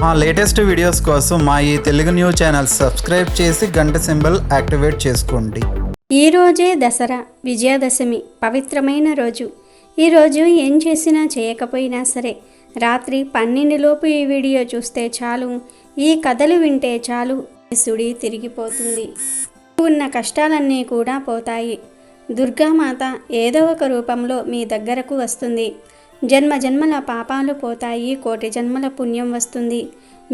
మా latest videos కోసం మా ఈ తెలుగు న్యూస్ ఛానల్ సబ్స్క్రైబ్ చేసి గంట సింబల్ యాక్టివేట్ చేసుకోండి. ఈ రోజే దసరా విజయదశమి పవిత్రమైన రోజు. ఈరోజు ఏం చేసినా చేయకపోయినా సరే రాత్రి 12 లోపు ఈ వీడియో చూస్తే చాలు, ఈ కథలు వింటే చాలు, సుడి తిరిగిపోతుంది. ఉన్న కష్టాలన్నీ కూడా పోతాయి. దుర్గామాత ఏదో ఒక రూపంలో మీ దగ్గరకు వస్తుంది. జన్మ జన్మల పాపాలు పోతాయి, కోటి జన్మల పుణ్యం వస్తుంది.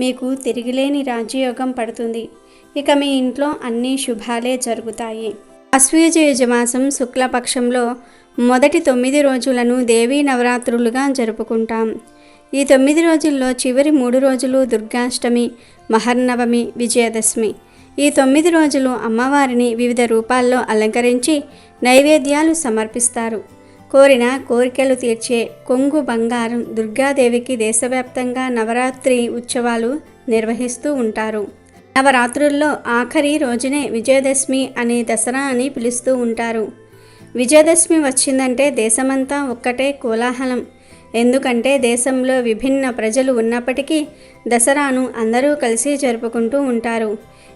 మీకు తిరిగిలేని రాజయోగం పడుతుంది. ఇక మీ ఇంట్లో అన్ని శుభాలే జరుగుతాయి. ఆశ్వయుజ మాసం శుక్లపక్షంలో మొదటి 9 రోజులను దేవీ నవరాత్రులుగా జరుపుకుంటాం. ఈ 9 రోజుల్లో చివరి 3 రోజులు దుర్గాష్టమి, మహర్నవమి, విజయదశమి. ఈ 9 రోజులు అమ్మవారిని వివిధ రూపాల్లో అలంకరించి నైవేద్యాలు సమర్పిస్తారు. కోరిన కోరికలు తీర్చే కొంగు బంగారం దుర్గాదేవికి దేశవ్యాప్తంగా నవరాత్రి ఉత్సవాలు నిర్వహిస్తూ ఉంటారు. నవరాత్రుల్లో ఆఖరి రోజునే విజయదశమి అని దసరా అని పిలుస్తూ ఉంటారు. విజయదశమి వచ్చిందంటే దేశమంతా ఒక్కటే కోలాహలం. ఎందుకంటే దేశంలో విభిన్న ప్రజలు ఉన్నప్పటికీ దసరాను అందరూ కలిసి జరుపుకుంటూ ఉంటారు.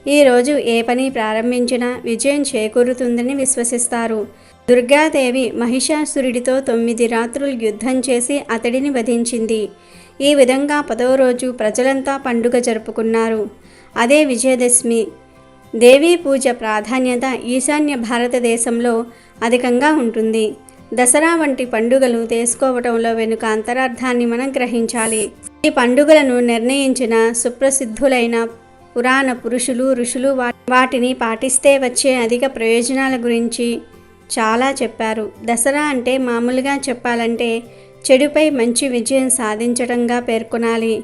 ఈరోజు ఏ పని ప్రారంభించినా విజయం చేకూరుతుందని విశ్వసిస్తారు. దుర్గాదేవి మహిషాసురుడితో 9 రాత్రులు యుద్ధం చేసి అతడిని వధించింది. ఈ విధంగా 10వ రోజు ప్రజలంతా పండుగ జరుపుకున్నారు. అదే విజయదశమి. దేవీ పూజ ప్రాధాన్యత ఈశాన్య భారతదేశంలో అధికంగా ఉంటుంది. దసరా వంటి పండుగలు చేసుకోవటంలో వెనుక అంతరార్థాన్ని మనం గ్రహించాలి. ఈ పండుగలను నిర్ణయించిన సుప్రసిద్ధులైన పురాణ పురుషులు, ఋషులు వాటిని పాటిస్తే వచ్చే అధిక ప్రయోజనాల గురించి చాలా చెప్పారు. దసరా అంటే మామూలుగా చెప్పాలంటే చెడుపై మంచి విజయం సాధించడంగా పేర్కొనాలి.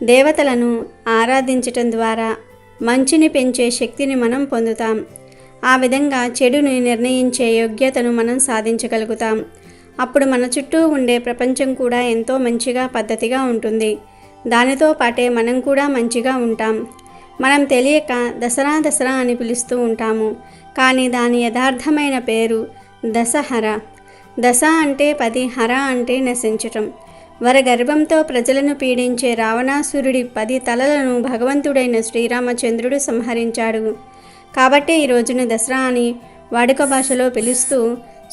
దేవతలను ఆరాధించటం ద్వారా మంచిని పెంచే శక్తిని మనం పొందుతాం. ఆ విధంగా చెడుని నిర్ణయించే యోగ్యతను మనం సాధించగలుగుతాం. అప్పుడు మన చుట్టూ ఉండే ప్రపంచం కూడా ఎంతో మంచిగా పద్ధతిగా ఉంటుంది. దానితో పాటే మనం కూడా మంచిగా ఉంటాం. మనం తెలియక దసరా అని పిలుస్తూ ఉంటాము. కానీ దాని యథార్థమైన పేరు దశహర. దశ అంటే 10, హర అంటే నశించటం. వరగర్భంతో ప్రజలను పీడించే రావణాసురుడి 10 తలలను భగవంతుడైన శ్రీరామచంద్రుడు సంహరించాడు. కాబట్టి ఈ రోజున దసరా అని వాడుక భాషలో పిలుస్తూ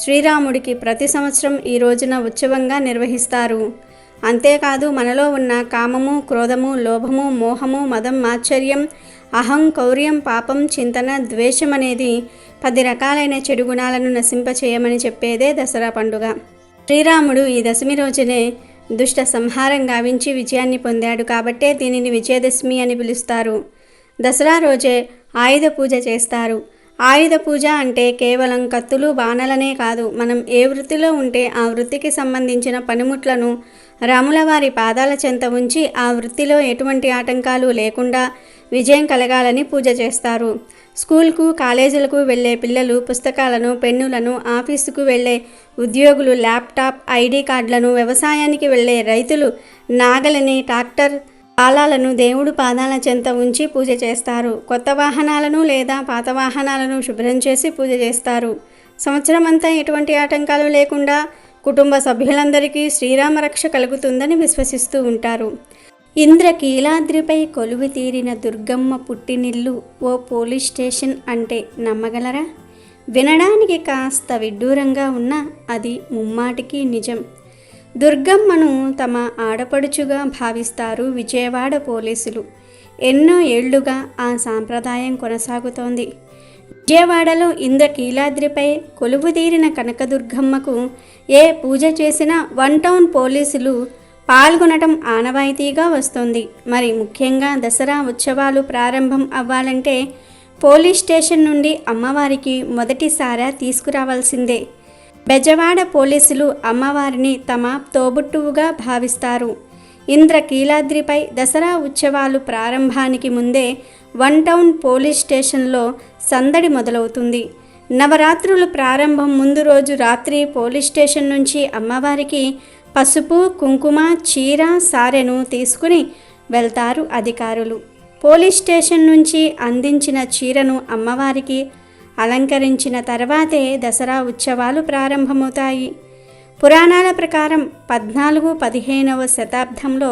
శ్రీరాముడికి ప్రతి సంవత్సరం ఈ రోజున ఉత్సవంగా నిర్వహిస్తారు. అంతేకాదు మనలో ఉన్న కామము, క్రోధము, లోభము, మోహము, మదం, ఆశ్చర్యం, అహం, కౌర్యం, పాపం, చింతన, ద్వేషం అనేది 10 రకాలైన చెడు గుణాలను నశింపచేయమని చెప్పేదే దసరా పండుగ. శ్రీరాముడు ఈ దశమి రోజునే దుష్ట సంహారం గావించి విజయాన్ని పొందాడు. కాబట్టే దీనిని విజయదశమి అని పిలుస్తారు. దసరా రోజే ఆయుధ పూజ చేస్తారు. ఆయుధ పూజ అంటే కేవలం కత్తులు, బాణలనే కాదు, మనం ఏ వృత్తిలో ఉంటే ఆ వృత్తికి సంబంధించిన పనిముట్లను రాములవారి పాదాల చెంత ఉంచి ఆ వృత్తిలో ఎటువంటి ఆటంకాలు లేకుండా విజయం కలగాలని పూజ చేస్తారు. స్కూల్కు, కాలేజీలకు వెళ్ళే పిల్లలు పుస్తకాలను, పెన్నులను, ఆఫీసుకు వెళ్ళే ఉద్యోగులు ల్యాప్టాప్, ఐడి కార్డులను, వ్యవసాయానికి వెళ్ళే రైతులు నాగలిని, ట్రాక్టర్ పాలాలను దేవుడు పాదాల చెంత ఉంచి పూజ చేస్తారు. కొత్త వాహనాలను లేదా పాత వాహనాలను శుభ్రం చేసి పూజ చేస్తారు. సంవత్సరం అంతా ఎటువంటి ఆటంకాలు లేకుండా కుటుంబ సభ్యులందరికీ శ్రీరామ రక్ష కలుగుతుందని విశ్వసిస్తూ ఉంటారు. ఇంద్రకీలాద్రిపై కొలువు తీరిన దుర్గమ్మ పుట్టినిల్లు ఓ పోలీస్ స్టేషన్ అంటే నమ్మగలరా? వినడానికి కాస్త విడ్డూరంగా ఉన్నా అది ముమ్మాటికి నిజం. దుర్గమ్మను తమ ఆడపడుచుగా భావిస్తారు విజయవాడ పోలీసులు. ఎన్నో ఏళ్లుగా ఆ సాంప్రదాయం కొనసాగుతోంది. విజయవాడలో ఇంద్రకీలాద్రిపై కొలువుదీరిన కనకదుర్గమ్మకు ఏ పూజ చేసినా 1 టౌన్ పోలీసులు పాల్గొనటం ఆనవాయితీగా వస్తుంది. మరి ముఖ్యంగా దసరా ఉత్సవాలు ప్రారంభం అవ్వాలంటే పోలీస్ స్టేషన్ నుండి అమ్మవారికి మొదటిసారి తీసుకురావాల్సిందే. బెజవాడ పోలీసులు అమ్మవారిని తమ తోబుట్టువుగా భావిస్తారు. ఇంద్రకీలాద్రిపై దసరా ఉత్సవాలు ప్రారంభానికి ముందే 1 టౌన్ పోలీస్ స్టేషన్లో సందడి మొదలవుతుంది. నవరాత్రులు ప్రారంభం ముందు రోజు రాత్రి పోలీస్ స్టేషన్ నుంచి అమ్మవారికి పసుపు, కుంకుమ, చీర, సారెను తీసుకుని వెళ్తారు అధికారులు. పోలీస్ స్టేషన్ నుంచి అందించిన చీరను అమ్మవారికి అలంకరించిన తర్వాతే దసరా ఉత్సవాలు ప్రారంభమవుతాయి. పురాణాల ప్రకారం 14-15వ శతాబ్దంలో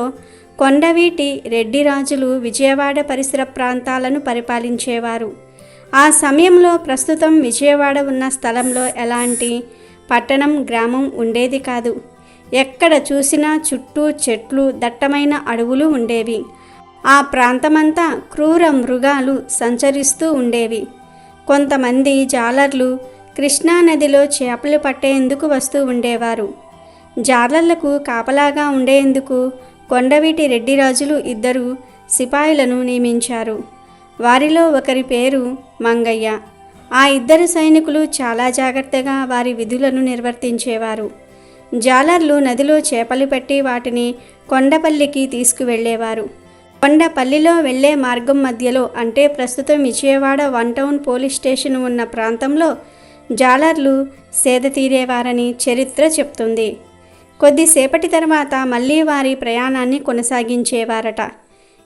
కొండవీటి రెడ్డి రాజులు విజయవాడ పరిసర ప్రాంతాలను పరిపాలించేవారు. ఆ సమయంలో ప్రస్తుతం విజయవాడ ఉన్న స్థలంలో ఎలాంటి పట్టణం, గ్రామం ఉండేది కాదు. ఎక్కడ చూసినా చుట్టూ చెట్లు, దట్టమైన అడవులు ఉండేవి. ఆ ప్రాంతమంతా క్రూర మృగాలు సంచరిస్తూ ఉండేవి. కొంతమంది జాలర్లు కృష్ణానదిలో చేపలు పట్టేందుకు వస్తూ ఉండేవారు. జాలర్లకు కాపలాగా ఉండేందుకు కొండవీటి రెడ్డిరాజులు 2 సిపాయిలను నియమించారు. వారిలో ఒకరి పేరు మంగయ్య. ఆ 2 సైనికులు చాలా జాగ్రత్తగా వారి విధులను నిర్వర్తించేవారు. జాలర్లు నదిలో చేపలు పట్టి వాటిని కొండపల్లికి తీసుకువెళ్ళేవారు. కొండపల్లిలో వెళ్లే మార్గం మధ్యలో, అంటే ప్రస్తుతం విజయవాడ 1 టౌన్ పోలీస్ స్టేషన్ ఉన్న ప్రాంతంలో జాలర్లు సేద తీరేవారని చరిత్ర చెప్తుంది. కొద్దిసేపటి తర్వాత మళ్ళీ వారి ప్రయాణాన్ని కొనసాగించేవారట.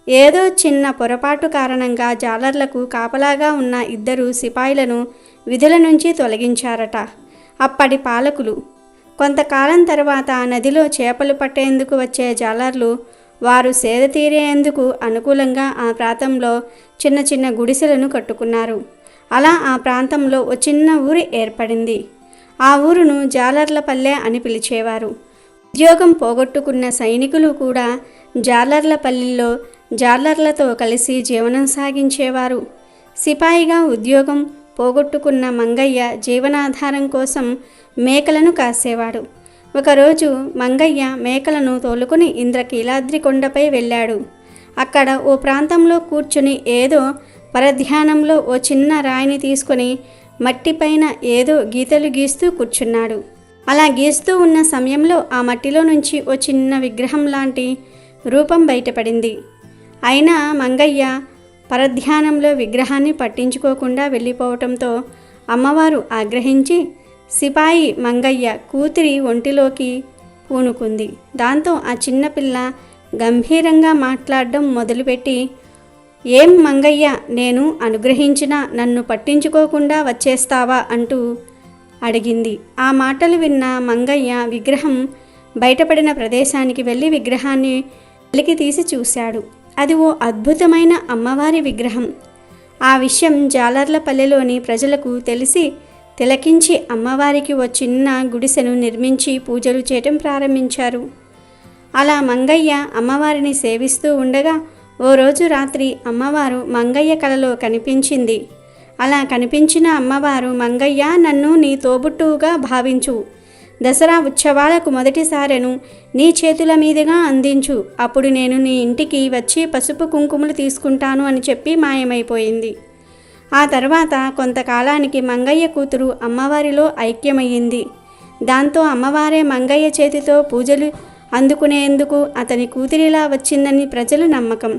ఏదో చిన్న పొరపాటు కారణంగా జాలర్లకు కాపలాగా ఉన్న 2 సిపాయిలను విధుల నుంచి తొలగించారట అప్పటి పాలకులు. కొంతకాలం తర్వాత నదిలో చేపలు పట్టేందుకు వచ్చే జాలర్లు వారు సేద తీరేందుకు అనుకూలంగా ఆ ప్రాంతంలో చిన్న చిన్న గుడిసెలను కట్టుకున్నారు. అలా ఆ ప్రాంతంలో ఓ చిన్న ఊరు ఏర్పడింది. ఆ ఊరును జాలర్లపల్లె అని పిలిచేవారు. ఉద్యోగం పోగొట్టుకున్న సైనికులు కూడా జాలర్లపల్లిలో జాలర్లతో కలిసి జీవనం సాగించేవారు. సిపాయిగా ఉద్యోగం పోగొట్టుకున్న మంగయ్య జీవనాధారం కోసం మేకలను కాసేవాడు. ఒకరోజు మంగయ్య మేకలను తోలుకుని ఇంద్రకీలాద్రి కొండపై వెళ్ళాడు. అక్కడ ఓ ప్రాంతంలో కూర్చుని ఏదో పరధ్యానంలో ఓ చిన్న రాయిని తీసుకొని మట్టిపైన ఏదో గీతలు గీస్తూ కూర్చున్నాడు. అలా గీస్తూ ఉన్న సమయంలో ఆ మట్టిలో నుంచి ఓ చిన్న విగ్రహం లాంటి రూపం బయటపడింది. అయినా మంగయ్య పరధ్యానంలో విగ్రహాన్ని పట్టించుకోకుండా వెళ్ళిపోవటంతో అమ్మవారు ఆగ్రహించి సిపాయి మంగయ్య కూతురి ఒంటిలోకి పూనుకుంది. దాంతో ఆ చిన్నపిల్ల గంభీరంగా మాట్లాడడం మొదలుపెట్టి, "ఏం మంగయ్య, నేను అనుగ్రహించినా నన్ను పట్టించుకోకుండా వచ్చేస్తావా?" అంటూ అడిగింది. ఆ మాటలు విన్న మంగయ్య విగ్రహం బయటపడిన ప్రదేశానికి వెళ్ళి విగ్రహాన్ని వెలికి తీసి చూశాడు. అది ఓ అద్భుతమైన అమ్మవారి విగ్రహం. ఆ విషయం జాలర్లపల్లెలోని ప్రజలకు తెలిసి తిలకించి అమ్మవారికి ఓ చిన్న గుడిసెను నిర్మించి పూజలు చేయటం ప్రారంభించారు. అలా మంగయ్య అమ్మవారిని సేవిస్తూ ఉండగా ఓ రోజు రాత్రి అమ్మవారు మంగయ్య కలలో కనిపించింది. అలా కనిపించిన అమ్మవారు, "మంగయ్య, నన్ను నీ తోబుట్టువుగా భావించు. దసరా ఉత్సవాలకు మొదటి సారెను నీ చేతుల మీదుగా అందించు. అప్పుడు నేను నీ ఇంటికి వచ్చి పసుపు కుంకుమలు తీసుకుంటాను" అని చెప్పి మాయమైపోయింది. ఆ తర్వాత కొంతకాలానికి మంగయ్య కూతురు అమ్మవారిలో ఐక్యమయ్యింది. దాంతో అమ్మవారే మంగయ్య చేతితో పూజలు అందుకునేందుకు అతని కూతురిలా వచ్చిందని ప్రజల నమ్మకం.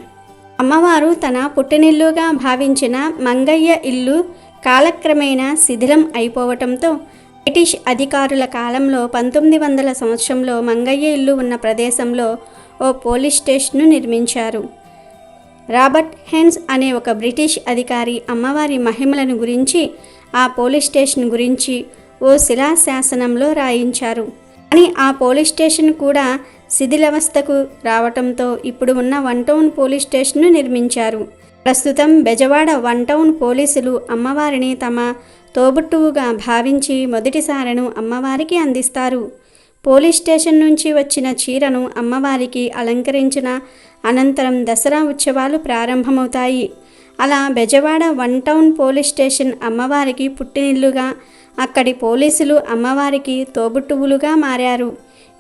అమ్మవారు తన పుట్టినిల్లుగా భావించిన మంగయ్య ఇల్లు కాలక్రమేణా శిథిలం అయిపోవటంతో బ్రిటిష్ అధికారుల కాలంలో 1900 సంవత్సరంలో మంగయ్య ఇల్లు ఉన్న ప్రదేశంలో ఓ పోలీస్ స్టేషన్ను నిర్మించారు. రాబర్ట్ హెన్స్ అనే ఒక బ్రిటిష్ అధికారి అమ్మవారి మహిమలను గురించి, ఆ పోలీస్ స్టేషన్ గురించి ఓ శిలాశాసనంలో రాయించారు. కానీ ఆ పోలీస్ స్టేషన్ కూడా శిథిలావస్థకు రావటంతో ఇప్పుడు ఉన్న 1 టౌన్ పోలీస్ స్టేషన్ను నిర్మించారు. ప్రస్తుతం బెజవాడ 1 టౌన్ పోలీసులు అమ్మవారిని తమ తోబుట్టువుగా భావించి మొదటిసారెను అమ్మవారికి అందిస్తారు. పోలీస్ స్టేషన్ నుంచి వచ్చిన చీరను అమ్మవారికి అలంకరించిన అనంతరం దసరా ఉత్సవాలు ప్రారంభమవుతాయి. అలా బెజవాడ 1 టౌన్ పోలీస్ స్టేషన్ అమ్మవారికి పుట్టినిల్లుగా, అక్కడి పోలీసులు అమ్మవారికి తోబుట్టువులుగా మారారు.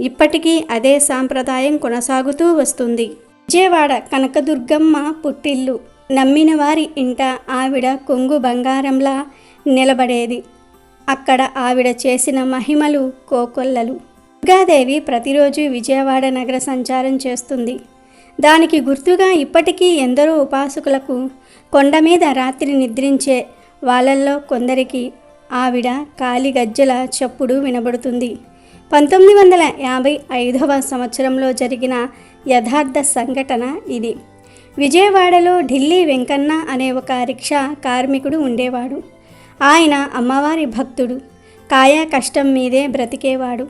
ఇప్పటికీ అదే సాంప్రదాయం కొనసాగుతూ వస్తుంది. విజయవాడ కనకదుర్గమ్మ పుట్టిల్లు. నమ్మిన వారి ఇంట ఆవిడ కొంగు బంగారంలా నిలబడేది. అక్కడ ఆవిడ చేసిన మహిమలు కోకొల్లలు. దుర్గాదేవి ప్రతిరోజు విజయవాడ నగర సంచారం చేస్తుంది. దానికి గుర్తుగా ఇప్పటికీ ఎందరో ఉపాసకులకు కొండ మీద రాత్రి నిద్రించే వాళ్ళల్లో కొందరికి ఆవిడ కాలి గజ్జల చప్పుడు వినబడుతుంది. 1955వ సంవత్సరంలో జరిగిన యథార్థ సంఘటన ఇది. విజయవాడలో ఢిల్లీ వెంకన్న అనే ఒక రిక్షా కార్మికుడు ఉండేవాడు. ఆయన అమ్మవారి భక్తుడు. కాయ కష్టం మీదే బ్రతికేవాడు.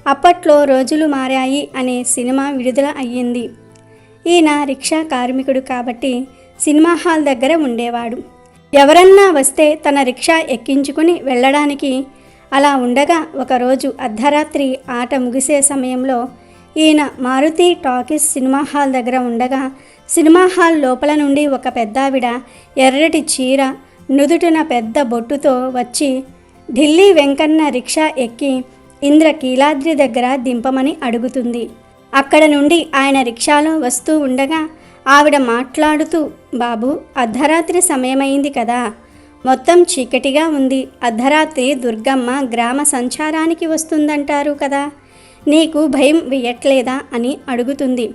అప్పట్లో రోజులు మారాయి అనే సినిమా విడుదల అయ్యింది. ఈయన రిక్షా కార్మికుడు కాబట్టి సినిమా హాల్ దగ్గర ఉండేవాడు. ఎవరన్నా వస్తే తన రిక్షా ఎక్కించుకుని వెళ్ళడానికి అలా ఉండగా ఒకరోజు అర్ధరాత్రి ఆట ముగిసే సమయంలో ఈయన మారుతి టాకీస్ సినిమా హాల్ దగ్గర ఉండగా సినిమా హాల్ లోపల నుండి ఒక పెద్దావిడ ఎర్రటి చీర నుదుటిన పెద్ద బొట్టుతో వచ్చి ఢిల్లీ వెంకన్న రిక్షా ఎక్కి ఇంద్రకీలాద్రి దగ్గర దింపమని అడుగుతుంది. అక్కడ నుండి ఆయన రిక్షాలో వస్తూ ఉండగా ఆవిడ మాట్లాడుతూ, బాబు, అర్ధరాత్రి సమయమైంది కదా, మొత్తం చీకటిగా ఉంది, అర్ధరాత్రి దుర్గమ్మ గ్రామ సంచారానికి వస్తుందంటారు కదా, నీకు భయం వేయట్లేదా అని అడుగుతుంది.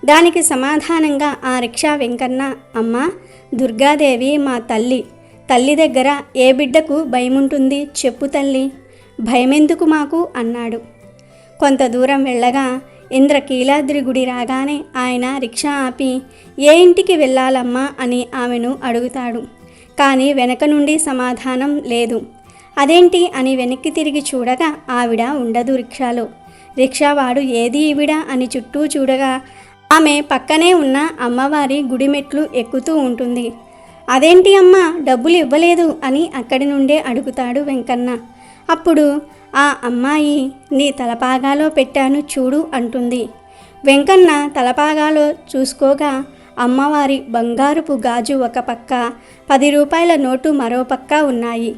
దానికి సమాధానంగా ఆ రిక్షా వెంకన్న, అమ్మా, దుర్గాదేవి మా తల్లి దగ్గర ఏ బిడ్డకు భయముంటుంది చెప్పు తల్లి, భయమెందుకు మాకు అన్నాడు. కొంత దూరం వెళ్ళగా ఇంద్రకీలాద్రి గుడి రాగానే ఆయన రిక్షా ఆపి ఏ ఇంటికి వెళ్ళాలమ్మా అని ఆమెను అడుగుతాడు. కానీ వెనక నుండి సమాధానం లేదు. అదేంటి అని వెనక్కి తిరిగి చూడగా ఆవిడ ఉండదు రిక్షాలో. రిక్షావాడు ఏది ఈవిడ అని చుట్టూ చూడగా ఆమె పక్కనే ఉన్న అమ్మవారి గుడి మెట్లు ఎక్కుతూ ఉంటుంది. అదేంటి అమ్మా, డబ్బులు ఇవ్వలేదు అని అక్కడి నుండే అడుగుతాడు వెంకన్న. అప్పుడు ఆ అమ్మాయి, నీ తలపాగాలో పెట్టాను చూడు అంటుంది. వెంకన్న తలపాగాలో చూసుకోగా అమ్మవారి బంగారుపు గాజు ఒక పక్క, 10 రూపాయల నోటు మరో పక్క ఉన్నాయి.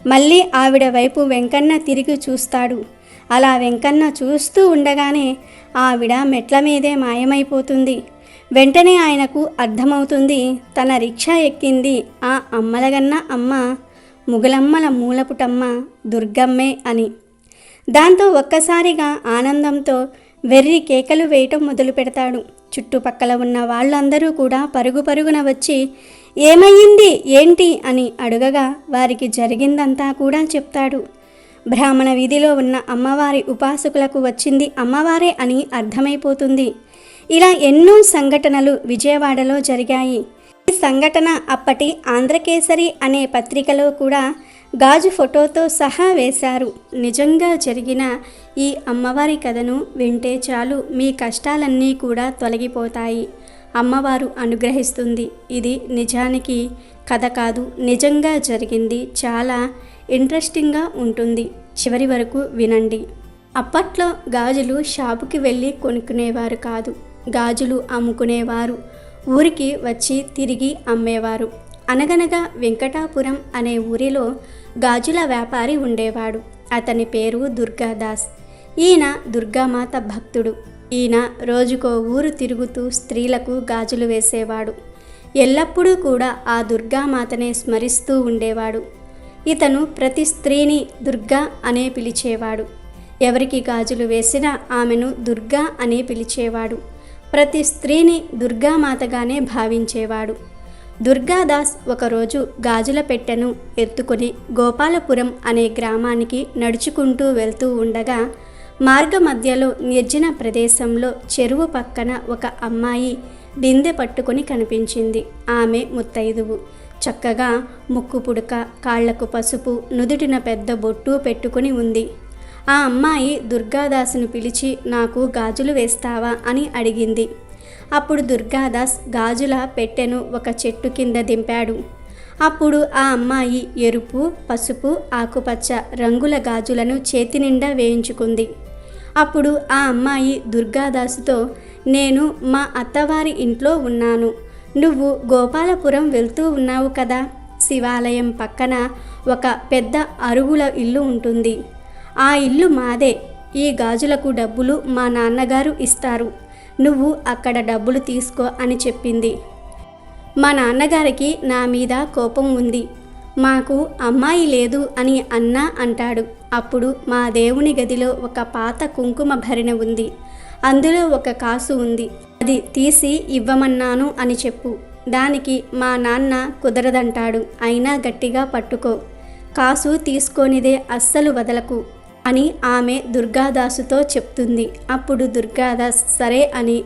మళ్ళీ ఆవిడ వైపు వెంకన్న తిరిగి చూస్తాడు. అలా వెంకన్న చూస్తూ ఉండగానే ఆవిడ మెట్ల మీదే మాయమైపోతుంది. వెంటనే ఆయనకు అర్థమవుతుంది, తన రిక్షా ఎక్కింది ఆ అమ్మలగన్న అమ్మ, ముగలమ్మల మూలపుటమ్మ దుర్గమ్మే అని. దాంతో ఒక్కసారిగా ఆనందంతో వెర్రి కేకలు వేయటం మొదలు పెడతాడు. చుట్టుపక్కల ఉన్న వాళ్ళందరూ కూడా పరుగున వచ్చి ఏమయ్యింది ఏంటి అని అడుగగా వారికి జరిగిందంతా కూడా చెప్తాడు. బ్రాహ్మణ వీధిలో ఉన్న అమ్మవారి ఉపాసకులకు వచ్చింది అమ్మవారే అని అర్థమైపోతుంది. ఇలా ఎన్నో సంఘటనలు విజయవాడలో జరిగాయి. ఈ సంఘటన అప్పటి ఆంధ్రకేసరి అనే పత్రికలో కూడా గాజు ఫోటోతో సహా వేశారు. నిజంగా జరిగిన ఈ అమ్మవారి కథను వింటే చాలు మీ కష్టాలన్నీ కూడా తొలగిపోతాయి. అమ్మవారు అనుగ్రహిస్తుంది. ఇది నిజానికి కథ కాదు, నిజంగా జరిగింది. చాలా ఇంట్రెస్టింగ్గా ఉంటుంది. చివరి వరకు వినండి. అప్పట్లో గాజులు షాపుకి వెళ్ళి కొనుక్కునేవారు కాదు, గాజులు అమ్ముకునేవారు. ఊరికి వచ్చి తిరిగి అమ్మేవారు. అనగనగా వెంకటాపురం అనే ఊరిలో గాజుల వ్యాపారి ఉండేవాడు. అతని పేరు దుర్గాదాస్. ఈయన దుర్గామాత భక్తుడు. ఈయన రోజుకో ఊరు తిరుగుతూ స్త్రీలకు గాజులు వేసేవాడు. ఎల్లప్పుడూ కూడా ఆ దుర్గామాతనే స్మరిస్తూ ఉండేవాడు. ఇతను ప్రతి స్త్రీని దుర్గా అనే పిలిచేవాడు. ఎవరికి గాజులు వేసినా ఆమెను దుర్గా అనే పిలిచేవాడు. ప్రతి స్త్రీని దుర్గామాతగానే భావించేవాడు. దుర్గాదాస్ ఒకరోజు గాజుల పెట్టెను ఎత్తుకొని గోపాలపురం అనే గ్రామానికి నడుచుకుంటూ వెళ్తూ ఉండగా మార్గ మధ్యలో నిర్జన ప్రదేశంలో చెరువు పక్కన ఒక అమ్మాయి బిందె పట్టుకొని కనిపించింది. ఆమె ముత్తైదువు. చక్కగా ముక్కు పుడక, కాళ్లకు పసుపు, నుదుటిన పెద్ద బొట్టు పెట్టుకుని ఉంది. ఆ అమ్మాయి దుర్గాదాసును పిలిచి నాకు గాజులు వేస్తావా అని అడిగింది. అప్పుడు దుర్గాదాస్ గాజుల పెట్టెను ఒక చెట్టు కింద దింపాడు. అప్పుడు ఆ అమ్మాయి ఎరుపు, పసుపు, ఆకుపచ్చ రంగుల గాజులను చేతి నిండా వేయించుకుంది. అప్పుడు ఆ అమ్మాయి దుర్గాదాసుతో, నేను మా అత్తవారి ఇంట్లో ఉన్నాను, నువ్వు గోపాలపురం వెళ్తూ ఉన్నావు కదా, శివాలయం పక్కన ఒక పెద్ద అరుగుల ఇల్లు ఉంటుంది, ఆ ఇల్లు మాదే, ఈ గాజులకు డబ్బులు మా నాన్నగారు ఇస్తారు, నువ్వు అక్కడ డబ్బులు తీసుకో అని చెప్పింది. మా నాన్నగారికి నా మీద కోపం ఉంది, మాకు అమ్మాయి లేదు అని అన్నా అంటాడు. అప్పుడు మా దేవుని గదిలో ఒక పాత కుంకుమ భరిణ ఉంది, అందులో ఒక కాసు ఉంది, అది తీసి ఇవ్వమన్నాను అని చెప్పు. దానికి మా నాన్న కుదరదంటాడు, అయినా గట్టిగా పట్టుకో, కాసు తీసుకొనిదే అస్సలు వదలకు అని ఆమె దుర్గాదాసుతో చెప్తుంది. అప్పుడు దుర్గాదాస్ సరే అని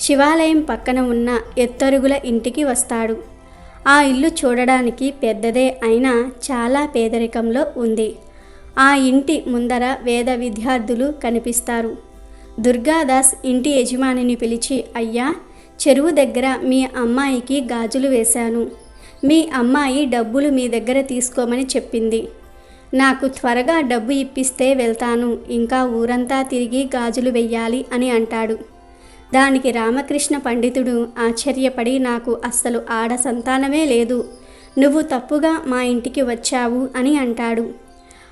శివాలయం పక్కన ఉన్న ఎత్తరుగుల ఇంటికి వస్తాడు. ఆ ఇల్లు చూడడానికి పెద్దదే అయినా చాలా పేదరికంలో ఉంది. ఆ ఇంటి ముందర వేద విద్యార్థులు కనిపిస్తారు. దుర్గాదాస్ ఇంటి యజమానిని పిలిచి, అయ్యా, చెరువు దగ్గర మీ అమ్మాయికి గాజులు వేశాను. మీ అమ్మాయి డబ్బులు మీ దగ్గర తీసుకోమని చెప్పింది. నాకు త్వరగా డబ్బు ఇప్పిస్తే వెళ్తాను, ఇంకా ఊరంతా తిరిగి గాజులు వెయ్యాలి అని అంటాడు. దానికి రామకృష్ణ పండితుడు ఆశ్చర్యపడి, నాకు అస్సలు ఆడ సంతానమే లేదు, నువ్వు తప్పుగా మా ఇంటికి వచ్చావు అని అంటాడు.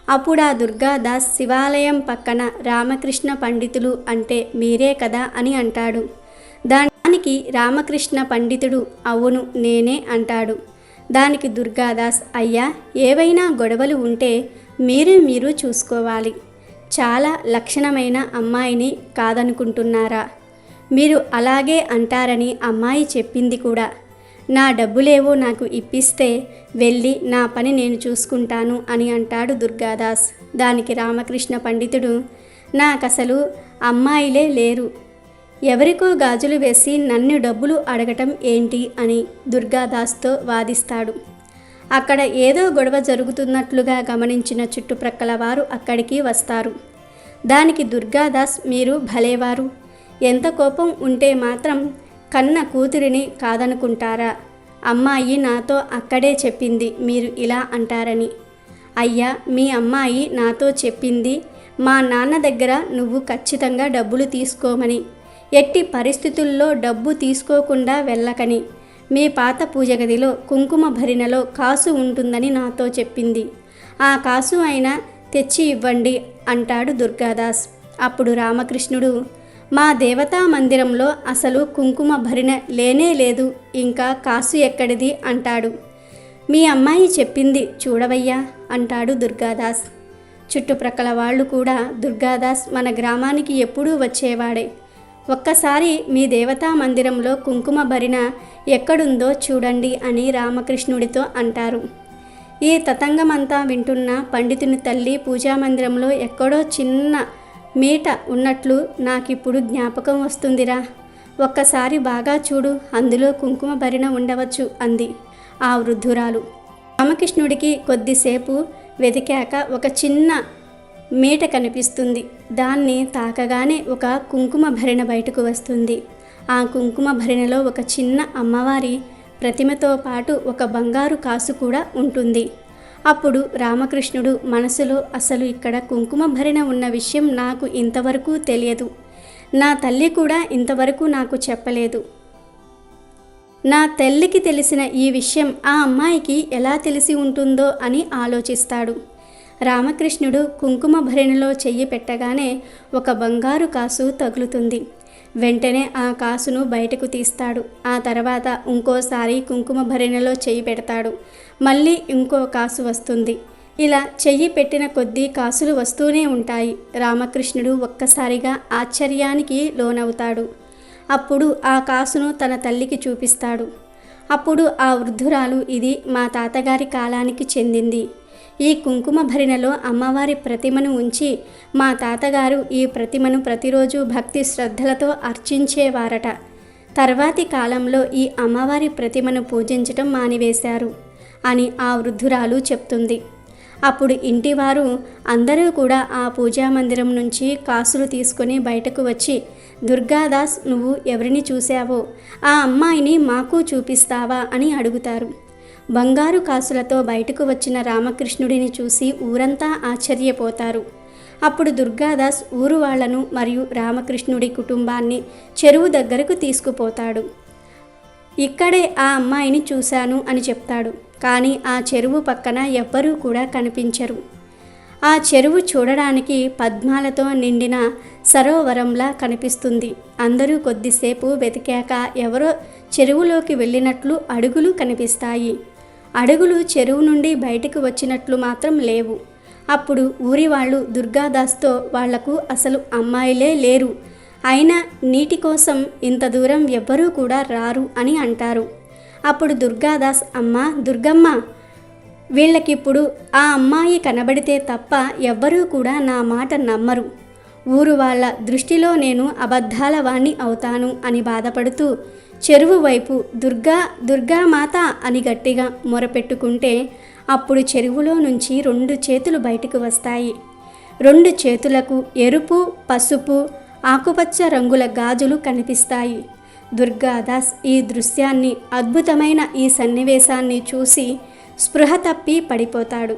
అప్పుడు ఆ దుర్గాదాస్ శివాలయం పక్కన రామకృష్ణ పండితులు అంటే మీరే కదా అని అంటాడు. దానికి రామకృష్ణ పండితుడు అవును నేనే అంటాడు. దానికి దుర్గాదాస్, అయ్యా, ఏవైనా గొడవలు ఉంటే మీరు చూసుకోవాలి. చాలా లక్షణమైన అమ్మాయిని కాదనుకుంటున్నారా? మీరు అలాగే అంటారని అమ్మాయి చెప్పింది కూడా. నా డబ్బులేవో నాకు ఇప్పిస్తే వెళ్ళి నా పని నేను చూసుకుంటాను అని అంటాడు దుర్గాదాస్. దానికి రామకృష్ణ పండితుడు, నాకసలు అమ్మాయిలే లేరు, ఎవరికో గాజులు వేసి నన్ను డబ్బులు అడగటం ఏంటి అని దుర్గాదాస్తో వాదిస్తాడు. అక్కడ ఏదో గొడవ జరుగుతున్నట్లుగా గమనించిన చుట్టుప్రక్కల వారు అక్కడికి వస్తారు. దానికి దుర్గాదాస్, మీరు భలేవారు, ఎంత కోపం ఉంటే మాత్రం కన్న కూతురిని కాదనుకుంటారా? అమ్మాయి నాతో అక్కడే చెప్పింది మీరు ఇలా అంటారని. అయ్యా, మీ అమ్మాయి నాతో చెప్పింది మా నాన్న దగ్గర నువ్వు ఖచ్చితంగా డబ్బులు తీసుకోమని, ఎట్టి పరిస్థితుల్లో డబ్బు తీసుకోకుండా వెళ్ళకని, మీ పాత పూజ గదిలో కుంకుమ భరిణలో కాసు ఉంటుందని నాతో చెప్పింది. ఆ కాసు అయినా తెచ్చి ఇవ్వండి అంటాడు దుర్గాదాస్. అప్పుడు రామకృష్ణుడు, మా దేవతా మందిరంలో అసలు కుంకుమ భరిణ లేనే లేదు, ఇంకా కాసు ఎక్కడిది అంటాడు. మీ అమ్మాయి చెప్పింది చూడవయ్యా అంటాడు దుర్గాదాస్. చుట్టుప్రక్కల వాళ్ళు కూడా, దుర్గాదాస్ మన గ్రామానికి ఎప్పుడూ వచ్చేవాడే, ఒక్కసారి మీ దేవతా మందిరంలో కుంకుమ భరిణ ఎక్కడుందో చూడండి అని రామకృష్ణుడితో అంటారు. ఈ తతంగమంతా వింటున్న పండితుని తల్లి పూజామందిరంలో ఎక్కడో చిన్న మీట ఉన్నట్లు నాకిప్పుడు జ్ఞాపకం వస్తుందిరా, ఒక్కసారి బాగా చూడు, అందులో కుంకుమ భరిణ ఉండవచ్చు అంది ఆ వృద్ధురాలు. రామకృష్ణుడికి కొద్దిసేపు వెతికాక ఒక చిన్న మీట కనిపిస్తుంది. దాన్ని తాకగానే ఒక కుంకుమ భరిణ బయటకు వస్తుంది. ఆ కుంకుమ భరిణలో ఒక చిన్న అమ్మవారి ప్రతిమతో పాటు ఒక బంగారు కాసు కూడా ఉంటుంది. అప్పుడు రామకృష్ణుడు మనసులో, అసలు ఇక్కడ కుంకుమ భరిణ ఉన్న విషయం నాకు ఇంతవరకు తెలియదు, నా తల్లి కూడా ఇంతవరకు నాకు చెప్పలేదు. నా తల్లికి తెలిసిన ఈ విషయం ఆ అమ్మాయికి ఎలా తెలిసి ఉంటుందో అని ఆలోచిస్తాడు. రామకృష్ణుడు కుంకుమ భరిణలో చెయ్యి పెట్టగానే ఒక బంగారు కాసు తగులుతుంది. వెంటనే ఆ కాసును బయటకు తీస్తాడు. ఆ తర్వాత ఇంకోసారి కుంకుమ భరిణలో చెయ్యి పెడతాడు. మళ్ళీ ఇంకో కాసు వస్తుంది. ఇలా చెయ్యి పెట్టిన కొద్దీ కాసులు వస్తూనే ఉంటాయి. రామకృష్ణుడు ఒక్కసారిగా ఆశ్చర్యానికి లోనవుతాడు. అప్పుడు ఆ కాసును తన తల్లికి చూపిస్తాడు. అప్పుడు ఆ వృద్ధురాలు, ఇది మా తాతగారి కాలానికి చెందింది. ఈ కుంకుమ భరిణలో అమ్మవారి ప్రతిమను ఉంచి మా తాతగారు ఈ ప్రతిమను ప్రతిరోజు భక్తి శ్రద్ధలతో అర్చించేవారట. తర్వాతి కాలంలో ఈ అమ్మవారి ప్రతిమను పూజించటం మానివేశారు అని ఆ వృద్ధురాలు చెప్తుంది. అప్పుడు ఇంటివారు అందరూ కూడా ఆ పూజామందిరం నుంచి కాసులు తీసుకొని బయటకు వచ్చి, దుర్గాదాస్, నువ్వు ఎవరిని చూశావో ఆ అమ్మాయిని మాకు చూపిస్తావా అని అడుగుతారు. బంగారు కాసులతో బయటకు వచ్చిన రామకృష్ణుడిని చూసి ఊరంతా ఆశ్చర్యపోతారు. అప్పుడు దుర్గాదాస్ ఊరు వాళ్లను మరియు రామకృష్ణుడి కుటుంబాన్ని చెరువు దగ్గరకు తీసుకుపోతాడు. ఇక్కడే ఆ అమ్మాయిని చూశాను అని చెప్తాడు. కానీ ఆ చెరువు పక్కన ఎవ్వరూ కూడా కనిపించరు. ఆ చెరువు చూడడానికి పద్మాలతో నిండిన సరోవరంలా కనిపిస్తుంది. అందరూ కొద్దిసేపు వెతికాక ఎవరో చెరువులోకి వెళ్ళినట్లు అడుగులు కనిపిస్తాయి. అడుగులు చెరువు నుండి బయటకు వచ్చినట్లు మాత్రం లేవు. అప్పుడు ఊరి వాళ్ళు దుర్గాదాస్తో, వాళ్లకు అసలు అమ్మాయిలే లేరు, అయినా నీటి కోసం ఇంత దూరం ఎవ్వరూ కూడా రారు అని అంటారు. అప్పుడు దుర్గాదాస్, అమ్మా దుర్గమ్మ, వీళ్ళకిప్పుడు ఆ అమ్మాయి కనబడితే తప్ప ఎవ్వరూ కూడా నా మాట నమ్మరు. ఊరు వాళ్ళ దృష్టిలో నేను అబద్ధాల వాణ్ణి అవుతాను అని బాధపడుతూ చెరువు వైపు దుర్గామాత అని గట్టిగా మొరపెట్టుకుంటే అప్పుడు చెరువులో నుంచి 2 చేతులు బయటకు వస్తాయి. 2 చేతులకు ఎరుపు, పసుపు, ఆకుపచ్చ రంగుల గాజులు కనిపిస్తాయి. దుర్గాదాస్ ఈ దృశ్యాన్ని, అద్భుతమైన ఈ సన్నివేశాన్ని చూసి స్పృహ తప్పి పడిపోతాడు.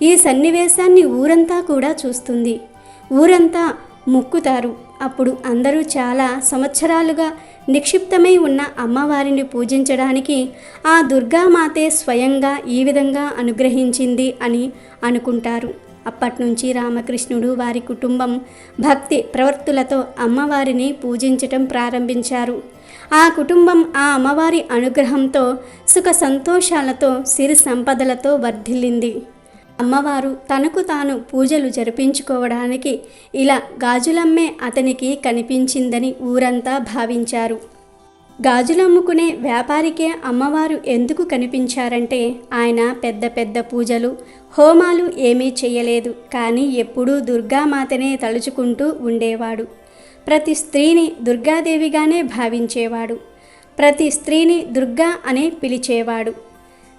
ఈ సన్నివేశాన్ని ఊరంతా కూడా చూస్తుంది. ఊరంతా మొక్కుతారు. అప్పుడు అందరూ చాలా సంవత్సరాలుగా నిక్షిప్తమై ఉన్న అమ్మవారిని పూజించడానికి ఆ దుర్గామాతే స్వయంగా ఈ విధంగా అనుగ్రహించింది అని అనుకుంటారు. అప్పట్నుంచి రామకృష్ణుడు, వారి కుటుంబం భక్తి ప్రవర్తులతో అమ్మవారిని పూజించటం ప్రారంభించారు. ఆ కుటుంబం ఆ అమ్మవారి అనుగ్రహంతో సుఖ సంతోషాలతో, సిరి సంపదలతో వర్ధిల్లింది. అమ్మవారు తనకు తాను పూజలు జరిపించుకోవడానికి ఇలా గాజులమ్మే అతనికి కనిపించిందని ఊరంతా భావించారు. గాజులమ్ముకునే వ్యాపారికే అమ్మవారు ఎందుకు కనిపించారంటే, ఆయన పెద్ద పెద్ద పూజలు, హోమాలు ఏమీ చేయలేదు. కానీ ఎప్పుడూ దుర్గామాతనే తలుచుకుంటూ ఉండేవాడు. ప్రతి స్త్రీని దుర్గాదేవిగానే భావించేవాడు. ప్రతి స్త్రీని దుర్గా అనే పిలిచేవాడు.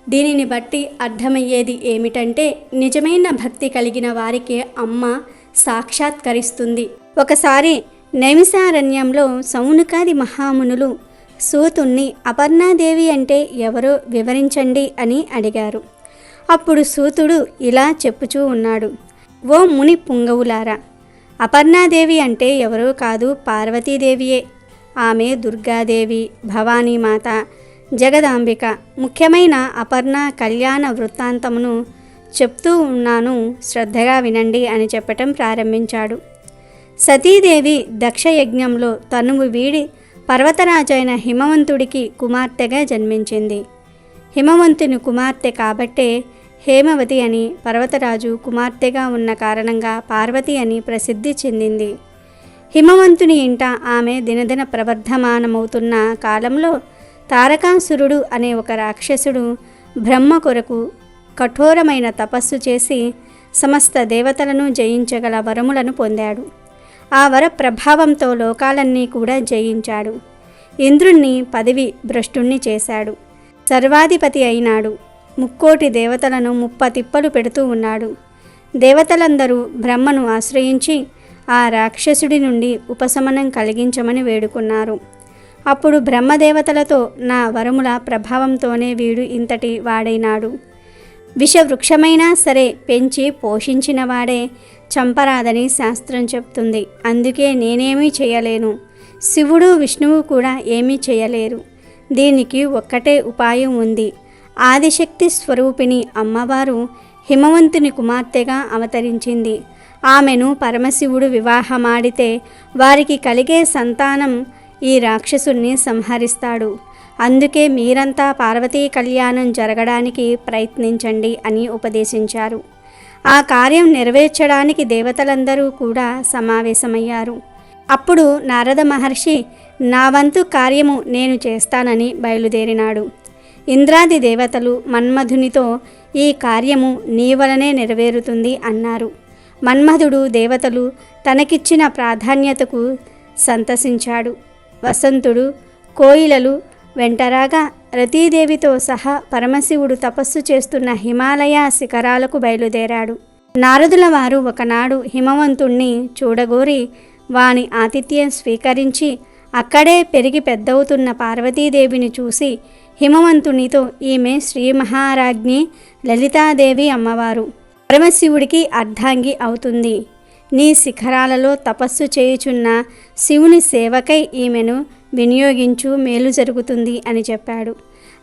దీనిని బట్టి అర్థమయ్యేది ఏమిటంటే, నిజమైన భక్తి కలిగిన వారికి అమ్మ సాక్షాత్కరిస్తుంది. ఒకసారి నైమిసారణ్యంలో సౌనకాది మహామునులు సూతుణ్ణి అపర్ణాదేవి అంటే ఎవరో వివరించండి అని అడిగారు. అప్పుడు సూతుడు ఇలా చెప్పుచూ ఉన్నాడు: ఓ ముని పుంగవులారా, అపర్ణాదేవి అంటే ఎవరో కాదు, పార్వతీదేవియే. ఆమె దుర్గాదేవి, భవానీమాత, జగదాంబిక. ముఖ్యమైన అపర్ణ కళ్యాణ వృత్తాంతమును చెప్తూ ఉన్నాను, శ్రద్ధగా వినండి అని చెప్పటం ప్రారంభించాడు. సతీదేవి దక్షయజ్ఞంలో తనువు వీడి పర్వతరాజైన హిమవంతుడికి కుమార్తెగా జన్మించింది. హిమవంతుని కుమార్తె కాబట్టే హేమవతి అని, పర్వతరాజు కుమార్తెగా ఉన్న కారణంగా పార్వతి అని ప్రసిద్ధి చెందింది. హిమవంతుని ఇంట ఆమె దినదిన ప్రవర్ధమానమవుతున్న కాలంలో తారకాసురుడు అనే ఒక రాక్షసుడు బ్రహ్మ కొరకు కఠోరమైన తపస్సు చేసి సమస్త దేవతలను జయించగల వరములను పొందాడు. ఆ వర ప్రభావంతో లోకాలన్నీ కూడా జయించాడు. ఇంద్రుణ్ణి పదవి భ్రష్టుణ్ణి చేశాడు. సర్వాధిపతి అయినాడు. 30,000 దేవతలను ముప్పతిప్పలు పెడుతూ ఉన్నాడు. దేవతలందరూ బ్రహ్మను ఆశ్రయించి ఆ రాక్షసుడి నుండి ఉపశమనం కలిగించమని వేడుకున్నారు. అప్పుడు బ్రహ్మదేవతలతో, నా వరముల ప్రభావంతోనే వీడు ఇంతటి వాడైనాడు. విషవృక్షమైనా సరే పెంచి పోషించిన వాడే చంపరాదని శాస్త్రం చెప్తుంది. అందుకే నేనేమీ చేయలేను, శివుడు విష్ణువు కూడా ఏమీ చేయలేరు. దీనికి ఒక్కటే ఉపాయం ఉంది. ఆదిశక్తి స్వరూపిణి అమ్మవారు హిమవంతుని కుమార్తెగా అవతరించింది. ఆమెను పరమశివుడు వివాహమాడితే వారికి కలిగే సంతానం ఈ రాక్షసుణ్ణి సంహరిస్తాడు. అందుకే మీరంతా పార్వతీ కళ్యాణం జరగడానికి ప్రయత్నించండి అని ఉపదేశించారు. ఆ కార్యం నెరవేర్చడానికి దేవతలందరూ కూడా సమావేశమయ్యారు. అప్పుడు నారద మహర్షి, నా వంతు కార్యము నేను చేస్తానని బయలుదేరినాడు. ఇంద్రాది దేవతలు మన్మధునితో, ఈ కార్యము నీ వలనే నెరవేరుతుంది అన్నారు. మన్మధుడు దేవతలు తనకిచ్చిన ప్రాధాన్యతకు సంతసించాడు. వసంతుడు, కోయిలలు వెంటరాగా రతీదేవితో సహా పరమశివుడు తపస్సు చేస్తున్న హిమాలయ శిఖరాలకు బయలుదేరాడు. నారదుల వారు ఒకనాడు హిమవంతుణ్ణి చూడగోరి వాని ఆతిథ్యం స్వీకరించి అక్కడే పెరిగి పెద్దవుతున్న పార్వతీదేవిని చూసి హిమవంతునితో, ఈమె శ్రీ మహారాజ్ఞి లలితాదేవి అమ్మవారు, పరమశివుడికి అర్ధాంగి అవుతుంది. నీ శిఖరాలలో తపస్సు చేయుచున్న శివుని సేవకై ఈమెను వినియోగించు, మేలు జరుగుతుంది అని చెప్పాడు.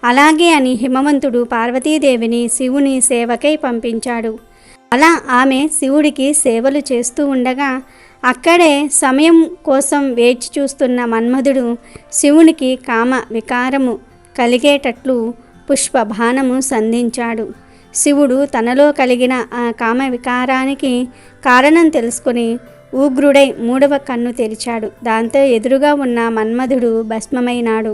అలాగే అని హిమవంతుడు పార్వతీదేవిని శివుని సేవకై పంపించాడు. అలా ఆమె శివుడికి సేవలు చేస్తూ ఉండగా అక్కడే సమయం కోసం వేచి చూస్తున్న మన్మధుడు శివునికి కామ వికారము కలిగేటట్లు పుష్పబాణము సంధించాడు. శివుడు తనలో కలిగిన ఆ కామ వికారానికి కారణం తెలుసుకొని ఉగ్రుడై 3వ కన్ను తెరిచాడు. దాంతో ఎదురుగా ఉన్న మన్మధుడు భస్మమైనాడు.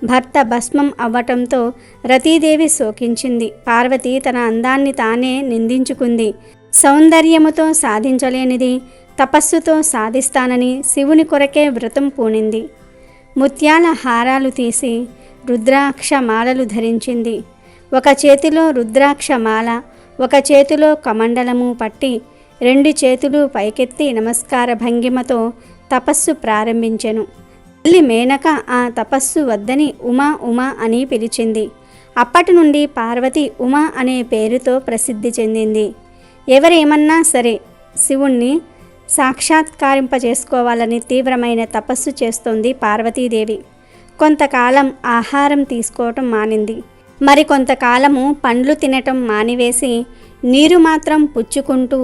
భర్త భస్మం అవ్వటంతో రతీదేవి శోకించింది. పార్వతి తన అందాన్ని తానే నిందించుకుంది. సౌందర్యముతో సాధించలేనిది తపస్సుతో సాధిస్తానని శివుని కొరకే వ్రతం పూనింది. ముత్యాల హారాలు తీసి రుద్రాక్ష మాలలు ధరించింది. ఒక చేతిలో రుద్రాక్ష మాల, ఒక చేతిలో కమండలము పట్టి 2 చేతులు పైకెత్తి నమస్కార భంగిమతో తపస్సు ప్రారంభించెను. తల్లి మేనక ఆ తపస్సు వద్దని ఉమా ఉమా అని పిలిచింది. అప్పటి నుండి పార్వతి ఉమా అనే పేరుతో ప్రసిద్ధి చెందింది. ఎవరేమన్నా సరే శివుణ్ణి సాక్షాత్కారింపజేసుకోవాలని తీవ్రమైన తపస్సు చేస్తోంది పార్వతీదేవి. కొంతకాలం ఆహారం తీసుకోవటం మానింది. మరికొంతకాలము పండ్లు తినటం మానివేసి నీరు మాత్రం పుచ్చుకుంటూ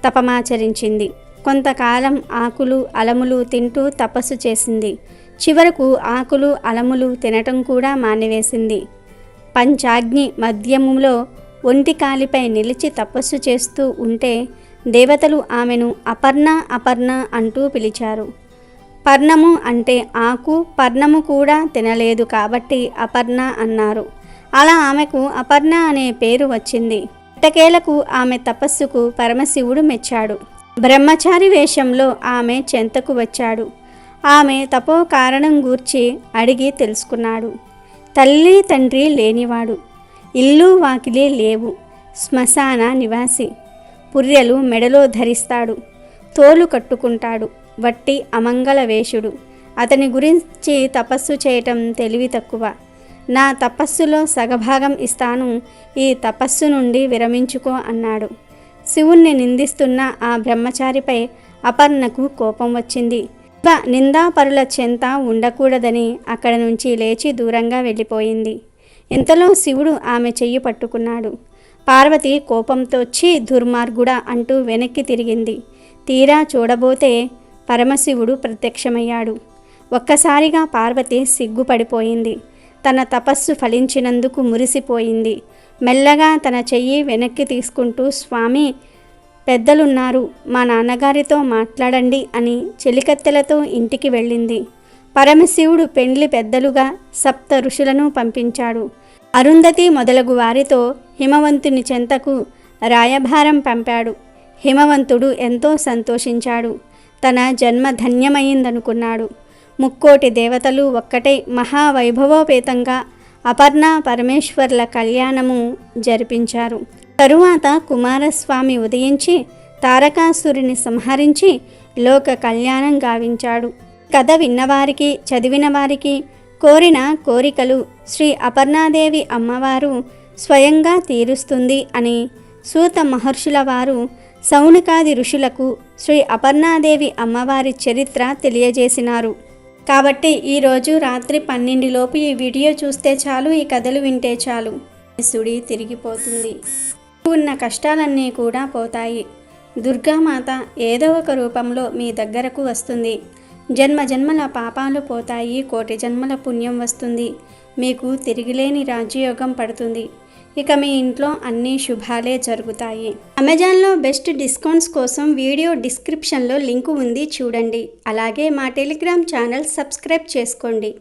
తపమాచరించింది. కొంతకాలం ఆకులు అలములు తింటూ తపస్సు చేసింది. చివరకు ఆకులు అలములు తినటం కూడా మానివేసింది. పంచాగ్ని మధ్యములో ఒంటి కాలిపై నిలిచి తపస్సు చేస్తూ ఉంటే దేవతలు ఆమెను అపర్ణ అపర్ణ అంటూ పిలిచారు. పర్ణము అంటే ఆకు, పర్ణము కూడా తినలేదు కాబట్టి అపర్ణ అన్నారు. అలా ఆమెకు అపర్ణ అనే పేరు వచ్చింది. ఎట్టకేలకు ఆమె తపస్సుకు పరమశివుడు మెచ్చాడు. బ్రహ్మచారి వేషంలో ఆమె చెంతకు వచ్చాడు. ఆమె తపో కారణం గూర్చి అడిగి తెలుసుకున్నాడు. తల్లి తండ్రి లేనివాడు, ఇల్లు వాకిలి లేవు, శ్మశాన నివాసి, పుర్రెలు మెడలో ధరిస్తాడు, తోలు కట్టుకుంటాడు, వట్టి అమంగళ వేషుడు. అతని గురించి తపస్సు చేయటం తెలివి తక్కువ. నా తపస్సులో సగభాగం ఇస్తాను, ఈ తపస్సు నుండి విరమించుకో అన్నాడు. శివుణ్ణి నిందిస్తున్న ఆ బ్రహ్మచారిపై అపర్ణకు కోపం వచ్చింది. నిందాపరుల చెంత ఉండకూడదని అక్కడ నుంచి లేచి దూరంగా వెళ్ళిపోయింది. ఇంతలో శివుడు ఆమె చెయ్యి పట్టుకున్నాడు. పార్వతి కోపంతో "ఛీ దుర్మార్గుడా" అంటూ వెనక్కి తిరిగింది. తీరా చూడబోతే పరమశివుడు ప్రత్యక్షమయ్యాడు. ఒక్కసారిగా పార్వతి సిగ్గుపడిపోయింది. తన తపస్సు ఫలించినందుకు మురిసిపోయింది. మెల్లగా తన చెయ్యి వెనక్కి తీసుకుంటూ "స్వామి, పెద్దలున్నారు, మా నాన్నగారితో మాట్లాడండి" అని చెలికత్తెలతో ఇంటికి వెళ్ళింది. పరమశివుడు పెండ్లి పెద్దలుగా 7 ఋషులను పంపించాడు. అరుంధతి మొదలగు వారితో హిమవంతుని చెంతకు రాయభారం పంపాడు. హిమవంతుడు ఎంతో సంతోషించాడు. తన జన్మ ధన్యమైందనుకున్నాడు. 3 దేవతలు ఒక్కటై మహావైభవోపేతంగా అపర్ణ పరమేశ్వర్ల కళ్యాణము జరిపించారు. తరువాత కుమారస్వామి ఉదయించి తారకాసురుని సంహరించి లోక కళ్యాణం గావించాడు. కథ విన్నవారికి, చదివిన వారికి కోరిన కోరికలు శ్రీ అపర్ణాదేవి అమ్మవారు స్వయంగా తీరుస్తుంది అని సూత మహర్షుల వారు సౌనకాది ఋషులకు శ్రీ అపర్ణాదేవి అమ్మవారి చరిత్ర తెలియజేసినారు. కాబట్టి ఈరోజు రాత్రి 12 లోపు ఈ వీడియో చూస్తే చాలు, ఈ కథలు వింటే చాలు, సుడి తిరిగిపోతుంది. ఉన్న కష్టాలన్నీ కూడా పోతాయి. దుర్గామాత ఏదో ఒక రూపంలో మీ దగ్గరకు వస్తుంది. జన్మ జన్మల పాపాలు పోతాయి, 1,000 జన్మల పుణ్యం వస్తుంది. మీకు తిరిగిలేని రాజ్యయోగం పడుతుంది. ఇక మీ ఇంట్లో అన్ని శుభాలే జరుగుతాయి. అమెజాన్లో బెస్ట్ డిస్కౌంట్స్ కోసం వీడియో డిస్క్రిప్షన్లో లింకు ఉంది, చూడండి. అలాగే మా టెలిగ్రామ్ ఛానల్ సబ్స్క్రైబ్ చేసుకోండి.